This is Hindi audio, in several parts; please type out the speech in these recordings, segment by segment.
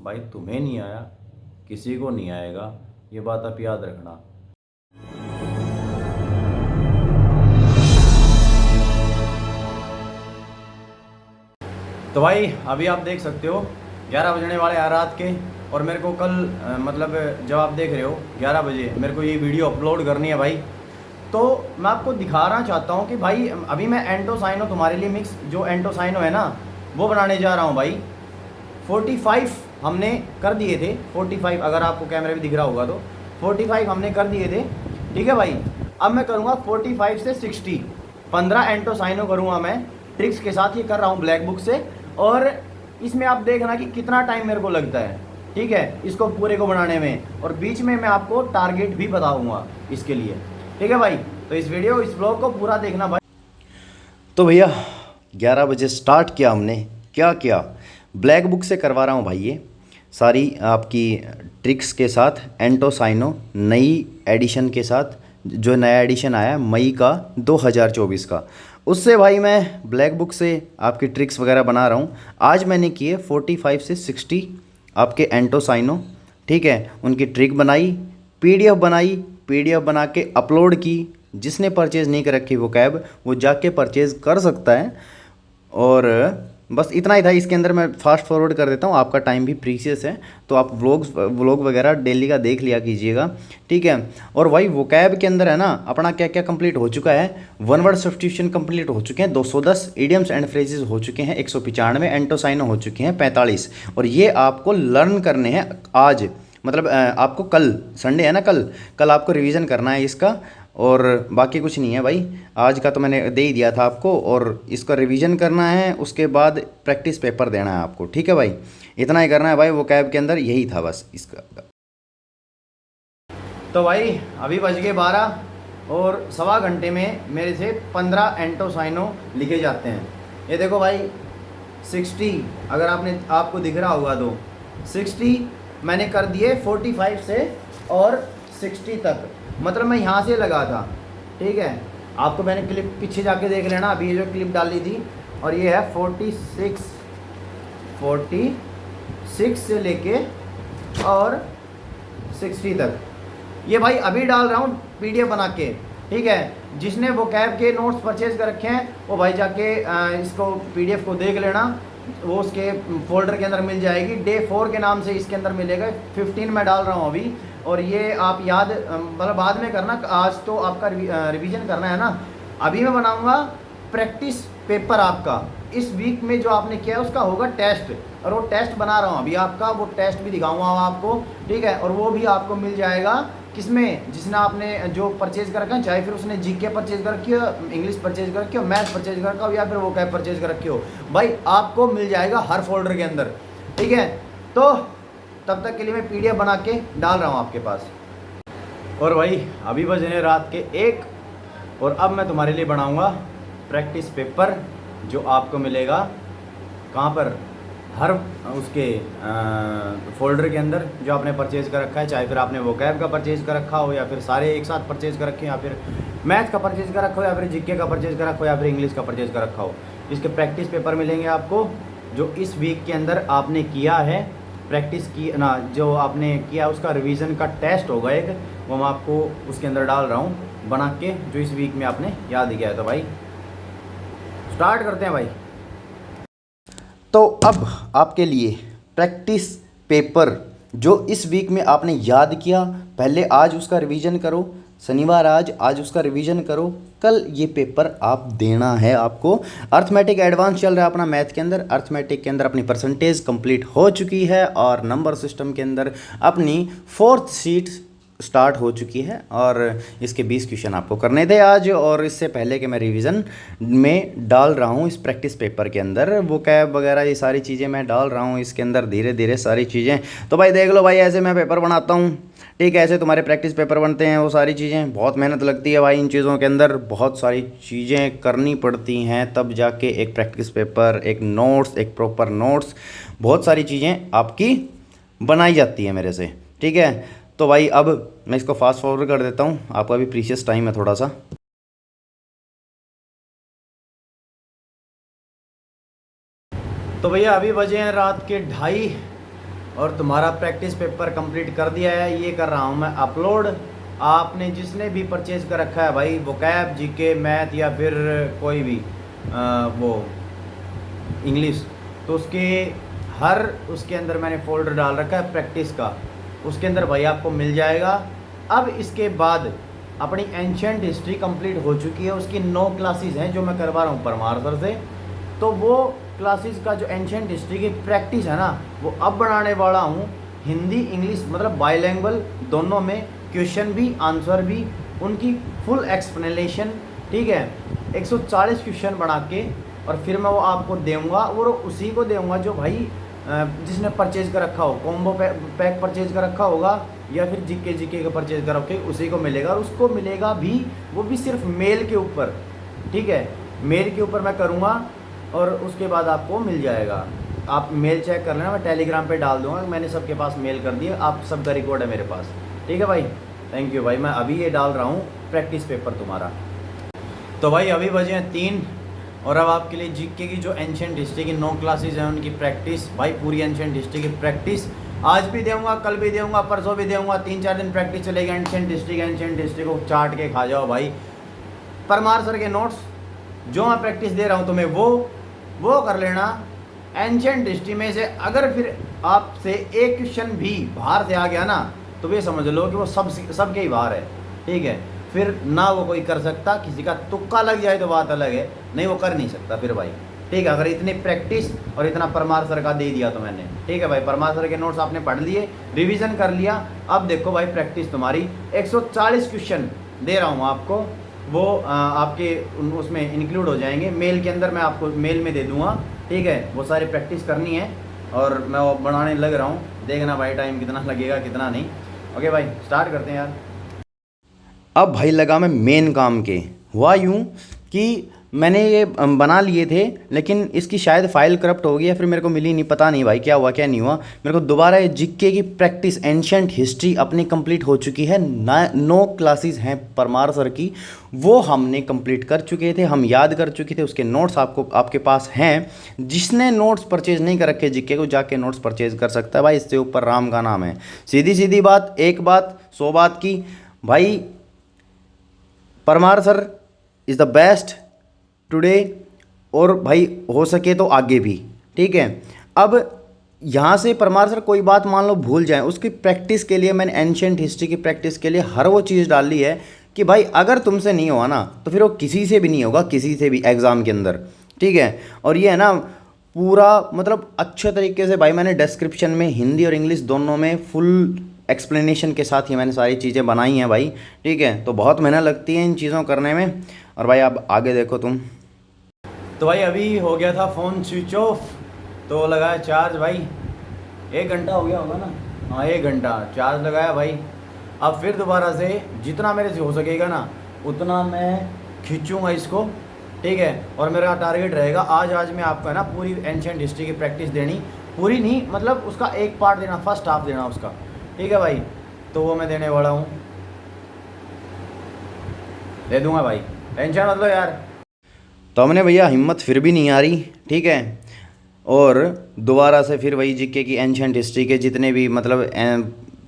भाई तुम्हें नहीं आया, किसी को नहीं आएगा, ये बात आप याद रखना। तो भाई अभी आप देख सकते हो 11 बजने वाले हैं रात के, और मेरे को कल मतलब जब आप देख रहे हो 11 बजे मेरे को ये वीडियो अपलोड करनी है भाई। तो मैं आपको दिखाना चाहता हूँ कि भाई अभी मैं एंटोसाइनो तुम्हारे लिए मिक्स जो एंटोसाइनो है ना वो बनाने जा रहा हूँ भाई। 45 हमने कर दिए थे, 45 अगर आपको कैमरे में दिख रहा होगा तो 45 हमने कर दिए थे, ठीक है भाई। अब मैं करूँगा 45 से 60, 15 एंटोसाइनो करूँगा मैं ट्रिक्स के साथ। ये कर रहा हूँ ब्लैक बुक से, और इसमें आप देखना कि कितना टाइम मेरे को लगता है, ठीक है, इसको पूरे को बनाने में। और बीच में मैं आपको टारगेट भी बताऊँगा इसके लिए, ठीक है भाई। तो इस ब्लॉग को पूरा देखना भाई। तो भैया 11 बजे स्टार्ट किया हमने, क्या किया, ब्लैक बुक से करवा रहा हूँ भाई ये सारी आपकी ट्रिक्स के साथ, एंटोसाइनो नई एडिशन के साथ, जो नया एडिशन आया है मई का 2024 का, उससे भाई मैं ब्लैक बुक से आपकी ट्रिक्स वगैरह बना रहा हूँ। आज मैंने किए 45 से 60 आपके एंटोसाइनो, ठीक है, उनकी ट्रिक बनाई, पीडीएफ बनाई, पीडीएफ बना के अपलोड की। जिसने परचेज़ नहीं कर रखी वो कैब वो जाके परचेज़ कर सकता है। और बस इतना ही था इसके अंदर। मैं फास्ट फॉरवर्ड कर देता हूँ, आपका टाइम भी प्रीशियस है, तो आप व्लॉग वगैरह डेली का देख लिया कीजिएगा, ठीक है। और भाई वो कैब के अंदर है ना अपना क्या क्या कंप्लीट हो चुका है। वन वर्ड सब्स्टिट्यूशन कंप्लीट हो चुके हैं 210, इडियम्स एंड फ्रेजेस हो चुके हैं 195, एंटोसाइनो हो चुके हैं 45। और ये आपको लर्न करने हैं आज, मतलब आपको कल संडे है ना, कल आपको रिवीजन करना है इसका। और बाकी कुछ नहीं है भाई, आज का तो मैंने दे ही दिया था आपको, और इसका रिवीजन करना है, उसके बाद प्रैक्टिस पेपर देना है आपको, ठीक है भाई। इतना ही करना है भाई, वो कैब के अंदर यही था बस इसका। तो भाई अभी बज गए 12, और सवा घंटे में मेरे से 15 एंटोसाइनो लिखे जाते हैं। ये देखो भाई 60, अगर आपको दिख रहा होगा तो 60 मैंने कर दिए 45 से और 60 तक, मतलब मैं यहाँ से लगा था, ठीक है। आपको मैंने क्लिप पीछे जाके देख लेना, अभी ये जो क्लिप डाली थी, और ये है 46 से लेके और 60 तक। ये भाई अभी डाल रहा हूँ पीडीएफ बना के, ठीक है। जिसने वो कैब के नोट्स परचेज कर रखे हैं वो भाई जाके इसको पीडीएफ को देख लेना, वो उसके फोल्डर के अंदर मिल जाएगी। डे 4 के नाम से इसके अंदर मिलेगा। 15 में डाल रहा हूँ अभी, और ये आप याद मतलब बाद में करना, आज तो आपका रिवीजन करना है ना। अभी मैं बनाऊँगा प्रैक्टिस पेपर आपका। इस वीक में जो आपने किया है उसका होगा टेस्ट, और वो टेस्ट बना रहा हूँ अभी आपका, वो टेस्ट भी दिखाऊंगा आपको, ठीक है। और वो भी आपको मिल जाएगा किसमें, जिसने आपने जो परचेज कर रखा है, चाहे फिर उसने जीके परचेज कर रखी हो, इंग्लिश परचेज कर रखी हो, मैथ परचेज कर रखा हो, या फिर वो कैब परचेज कर रखी हो, भाई आपको मिल जाएगा हर फोल्डर के अंदर, ठीक है। तो तब तक के लिए मैं पीडीएफ बना के डाल रहा हूँ आपके पास। और भाई अभी बज रहे रात के 1, और अब मैं तुम्हारे लिए बनाऊँगा प्रैक्टिस पेपर, जो आपको मिलेगा कहाँ पर, हर उसके फोल्डर के अंदर जो आपने परचेज़ कर रखा है, चाहे फिर आपने वो कैब का परचेज़ कर रखा हो, या फिर सारे एक साथ परचेज़ कर रखे हैं, या फिर मैथ का परचेज़ कर रखा हो, या फिर जीके का परचेज़ कर रखा हो, या फिर इंग्लिश का परचेज़ कर रखा हो। इसके प्रैक्टिस पेपर मिलेंगे आपको, जो इस वीक के अंदर आपने किया है, प्रैक्टिस की ना, जो आपने किया उसका रिवीजन का टेस्ट होगा एक, वो मैं आपको उसके अंदर डाल रहा हूँ बना के, जो इस वीक में आपने याद किया है। तो भाई स्टार्ट करते हैं भाई। तो अब आपके लिए प्रैक्टिस पेपर जो इस वीक में आपने याद किया, पहले आज उसका रिवीजन करो, शनिवार आज उसका रिवीजन करो, कल ये पेपर आप देना है आपको। अर्थमेटिक एडवांस चल रहा है अपना मैथ के अंदर, अर्थमेटिक के अंदर अपनी परसेंटेज कंप्लीट हो चुकी है, और नंबर सिस्टम के अंदर अपनी 4th शीट स्टार्ट हो चुकी है, और इसके 20 क्वेश्चन आपको करने थे आज। और इससे पहले कि मैं रिवीजन में डाल रहा हूँ इस प्रैक्टिस पेपर के अंदर वो कैब वगैरह ये सारी चीज़ें मैं डाल रहा हूँ इसके अंदर धीरे धीरे सारी चीज़ें। तो भाई देख लो भाई, ऐसे मैं पेपर बनाता हूँ, ठीक है, ऐसे तुम्हारे प्रैक्टिस पेपर बनते हैं। वो सारी चीज़ें बहुत मेहनत लगती है भाई, इन चीज़ों के अंदर बहुत सारी चीज़ें करनी पड़ती हैं, तब जाके एक प्रैक्टिस पेपर, एक नोट्स, एक प्रॉपर नोट्स, बहुत सारी चीज़ें आपकी बनाई जाती है मेरे से, ठीक है। तो भाई अब मैं इसको फास्ट फॉरवर्ड कर देता हूँ, आपका भी प्रीशियस टाइम है थोड़ा सा। तो भैया अभी बजे हैं रात के 2:30, और तुम्हारा प्रैक्टिस पेपर कंप्लीट कर दिया है। ये कर रहा हूँ मैं अपलोड। आपने जिसने भी परचेज कर रखा है भाई, वोकैब, जीके, मैथ या फिर कोई भी वो इंग्लिश, तो उसके हर उसके अंदर मैंने फ़ोल्डर डाल रखा है प्रैक्टिस का, उसके अंदर भाई आपको मिल जाएगा। अब इसके बाद अपनी एंशेंट हिस्ट्री कंप्लीट हो चुकी है, उसकी 9 क्लासेस हैं जो मैं करवा रहा हूँ परमार सर से। तो वो क्लासेस का जो एंशेंट हिस्ट्री की प्रैक्टिस है ना, वो अब बनाने वाला हूँ हिंदी इंग्लिश, मतलब बाईलैंग्वेज दोनों में, क्वेश्चन भी आंसर भी, उनकी फुल एक्सप्लेनेशन। ठीक है, 140 क्वेश्चन बना के और फिर मैं वो आपको दूँगा, और उसी को दूँगा जो भाई जिसने परचेज कर रखा हो, कॉम्बो पैक परचेज कर रखा होगा या फिर जीके का परचेज कर रखे, उसी को मिलेगा। और उसको मिलेगा भी, वो भी सिर्फ मेल के ऊपर। ठीक है, मेल के ऊपर मैं करूँगा और उसके बाद आपको मिल जाएगा। आप मेल चेक कर लेना, मैं टेलीग्राम पे डाल दूँगा, मैंने सबके पास मेल कर दिया, आप सबका रिकॉर्ड है मेरे पास। ठीक है भाई, थैंक यू भाई। मैं अभी ये डाल रहा हूँ प्रैक्टिस पेपर तुम्हारा। तो भाई अभी बजे हैं 3 और अब आपके लिए जीके की जो एंशिएंट हिस्ट्री की 9 क्लासेस हैं उनकी प्रैक्टिस, भाई पूरी एंशिएंट हिस्ट्री की प्रैक्टिस आज भी दूँगा, कल भी दूँगा, परसों भी दूँगा, 3-4 दिन प्रैक्टिस चलेगी एंशिएंट हिस्ट्री को चाट के खा जाओ भाई। परमार सर के नोट्स जो मैं प्रैक्टिस दे रहा हूँ तुम्हें वो कर लेना। एंशिएंट हिस्ट्री में से अगर फिर आपसे एक क्वेश्चन भी बाहर से आ गया ना, तो ये समझ लो कि वो सबके ही बाहर है। ठीक है, फिर ना वो कोई कर सकता, किसी का तुक्का लग जाए तो बात अलग है, नहीं वो कर नहीं सकता फिर भाई। ठीक है, अगर इतनी प्रैक्टिस और इतना परमार सर का दे दिया तो मैंने, ठीक है भाई, परमार सर के नोट्स आपने पढ़ लिए, रिवीजन कर लिया, अब देखो भाई प्रैक्टिस तुम्हारी 140 क्वेश्चन दे रहा हूँ आपको, वो आपके उसमें इंक्लूड हो जाएंगे, मेल के अंदर मैं आपको मेल में दे दूँगा। ठीक है, वो सारी प्रैक्टिस करनी है और मैं वो बनाने लग रहा हूँ, देखना भाई टाइम कितना लगेगा कितना नहीं। ओके भाई, स्टार्ट करते हैं यार। अब भाई लगा मैं मेन काम के। हुआ यूँ कि मैंने ये बना लिए थे, लेकिन इसकी शायद फाइल करप्ट हो गई या फिर मेरे को मिली नहीं, पता नहीं भाई क्या हुआ क्या नहीं हुआ। मेरे को दोबारा ये जीके की प्रैक्टिस एंशिएंट हिस्ट्री अपनी कंप्लीट हो चुकी है। 9 क्लासेस हैं परमार सर की, वो हमने कंप्लीट कर चुके थे, हम याद कर चुके थे, उसके नोट्स आपके पास हैं। जिसने नोट्स परचेज नहीं कर रखे जीके को, जाके नोट्स परचेज कर सकता है भाई, इससे ऊपर राम का नाम है। सीधी सीधी बात, एक बात 100 बात की भाई, Parmar sir is the best today, और भाई हो सके तो आगे भी। ठीक है, अब यहाँ से परमार सर कोई बात मान लो भूल जाए, उसकी प्रैक्टिस के लिए मैंने एंशिएंट हिस्ट्री की प्रैक्टिस के लिए हर वो चीज़ डाल ली है कि भाई अगर तुमसे नहीं हुआ ना तो फिर वो किसी से भी नहीं होगा, किसी से भी एग्ज़ाम के अंदर। ठीक है, और ये है ना पूरा मतलब अच्छे तरीके से भाई मैंने डिस्क्रिप्शन में हिंदी और इंग्लिश दोनों में फुल एक्सप्लेनेशन के साथ ही मैंने सारी चीज़ें बनाई हैं भाई। ठीक है, तो बहुत मेहनत लगती है इन चीज़ों करने में। और भाई अब आगे देखो तुम। तो भाई अभी हो गया था फ़ोन स्विच ऑफ, तो लगाया चार्ज भाई, 1 घंटा हो गया होगा ना, हाँ 1 घंटा चार्ज लगाया भाई। अब फिर दोबारा से जितना मेरे से हो सकेगा ना उतना मैं खींचूँगा इसको। ठीक है, और मेरा टारगेट रहेगा आज मैं आपको है ना पूरी एंशिएंट हिस्ट्री की प्रैक्टिस देनी, पूरी नहीं मतलब उसका एक पार्ट देना, फर्स्ट हाफ देना उसका। ठीक है भाई, तो वो मैं देने वाला हूँ, दे दूँगा भाई, टेंशन मत लो यार। तो हमने भैया हिम्मत फिर भी नहीं आ रही। ठीक है, और दोबारा से फिर वही जीके की एंशिएंट हिस्ट्री के जितने भी मतलब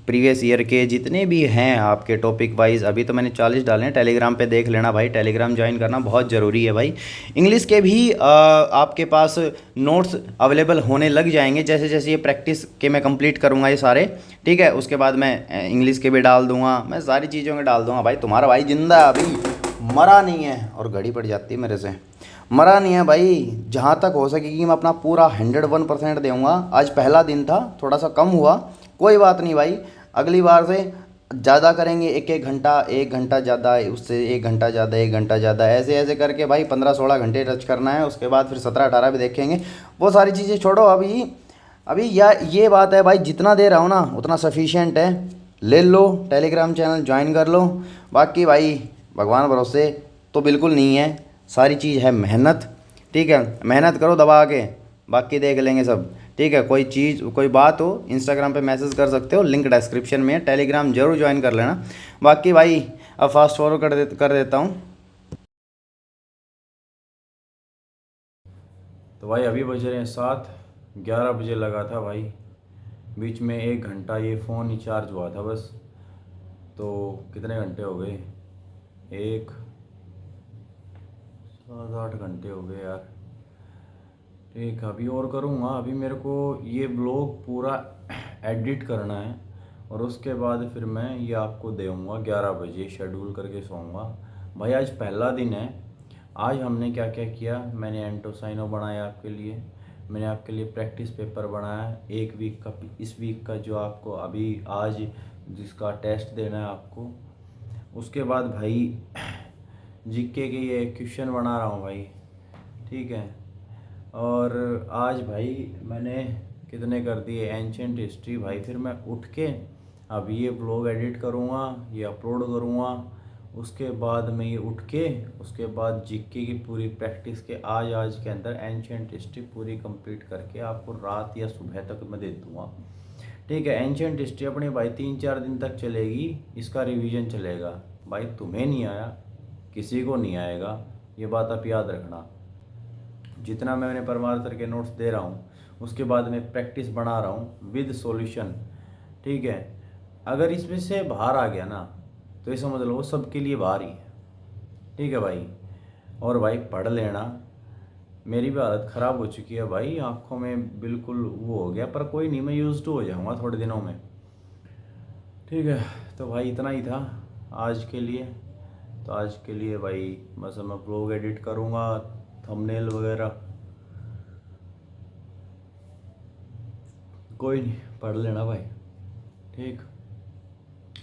प्रीवियस ईयर के जितने भी हैं आपके टॉपिक वाइज, अभी तो मैंने 40 डाले हैं, टेलीग्राम पे देख लेना भाई, टेलीग्राम ज्वाइन करना बहुत ज़रूरी है भाई। इंग्लिश के भी आपके पास नोट्स अवेलेबल होने लग जाएंगे जैसे जैसे ये प्रैक्टिस के मैं कंप्लीट करूँगा ये सारे। ठीक है, उसके बाद मैं इंग्लिश के भी डाल दूँगा, मैं सारी चीज़ों के डाल दूँगा भाई। तुम्हारा भाई जिंदा अभी मरा नहीं है, और घड़ी पड़ जाती है मेरे से, मरा नहीं है भाई। जहाँ तक हो सकेगी मैं अपना पूरा 101% दूँगा। आज पहला दिन था, थोड़ा सा कम हुआ, कोई बात नहीं भाई, अगली बार से ज़्यादा करेंगे, 1-1 घंटा, 1 घंटा ज़्यादा, उससे 1 घंटा ज़्यादा, 1 घंटा ज़्यादा, ऐसे ऐसे करके भाई 15-16 घंटे टच करना है। उसके बाद फिर 17-18 भी देखेंगे, वो सारी चीज़ें छोड़ो। अभी ये बात है भाई, जितना दे रहा हूँ ना उतना सफिशिएंट है, ले लो, टेलीग्राम चैनल ज्वाइन कर लो। बाकी भाई भगवान भरोसे तो बिल्कुल नहीं है, सारी चीज़ है मेहनत। ठीक है, मेहनत करो दबा के, बाकी देख लेंगे सब। ठीक है, कोई चीज़ कोई बात हो इंस्टाग्राम पे मैसेज कर सकते हो, लिंक डिस्क्रिप्शन में है, टेलीग्राम जरूर ज्वाइन कर लेना। बाकी भाई अब फास्ट फॉरवर्ड कर देता हूँ। तो भाई अभी बज रहे हैं 7, 11 बजे लगा था भाई, बीच में 1 घंटा ये फ़ोन ही चार्ज हुआ था बस। तो कितने घंटे हो गए, 7-8 घंटे हो गए यार। ठीक, अभी और करूँगा। अभी मेरे को ये ब्लॉग पूरा एडिट करना है और उसके बाद फिर मैं ये आपको दूँगा 11 बजे, शेड्यूल करके सोऊंगा। भाई आज पहला दिन है। आज हमने क्या क्या किया, मैंने एंटोसाइनो बनाया आपके लिए, मैंने आपके लिए प्रैक्टिस पेपर बनाया 1 वीक का, इस वीक का जो आपको अभी आज जिसका टेस्ट देना है आपको। उसके बाद भाई जीके के ये क्वेश्चन बना रहा हूँ भाई, ठीक है। और आज भाई मैंने कितने कर दिए एंशियंट हिस्ट्री भाई। फिर मैं उठ के अब ये ब्लॉग एडिट करूँगा, ये अपलोड करूँगा। उसके बाद मैं ये उठ के उसके बाद जीके की पूरी प्रैक्टिस के आज के अंदर एंशियंट हिस्ट्री पूरी कंप्लीट करके आपको रात या सुबह तक मैं दे दूँगा, ठीक है। एंशियंट हिस्ट्री अपनी भाई 3-4 दिन तक चलेगी, इसका रिवीजन चलेगा। भाई तुम्हें नहीं आया, किसी को नहीं आएगा, ये बात आप याद रखना। जितना मैंने परमार सर के नोट्स दे रहा हूँ उसके बाद मैं प्रैक्टिस बना रहा हूँ विद सॉल्यूशन, ठीक है। अगर इसमें से बाहर आ गया ना तो ये समझ लो वो सबके लिए बाहर ही है, ठीक है भाई। और भाई पढ़ लेना। मेरी भी हालत ख़राब हो चुकी है भाई, आँखों में बिल्कुल वो हो गया, पर कोई नहीं, मैं यूज़ टू हो जाऊँगा थोड़े दिनों में, ठीक है। तो भाई इतना ही था आज के लिए। तो आज के लिए भाई बस मैं ब्लॉग एडिट करूँगा, थंबनेल वगैरह, कोई नहीं, पढ़ लेना भाई, ठीक।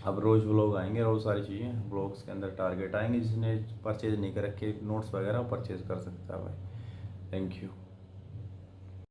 अब रोज़ व्लॉग आएंगे, रोज़ सारी चीज़ें ब्लॉग्स के अंदर टारगेट आएंगे। जिसने परचेज़ नहीं कर रखे नोट्स वगैरह परचेज़ कर सकता है भाई। Thank you.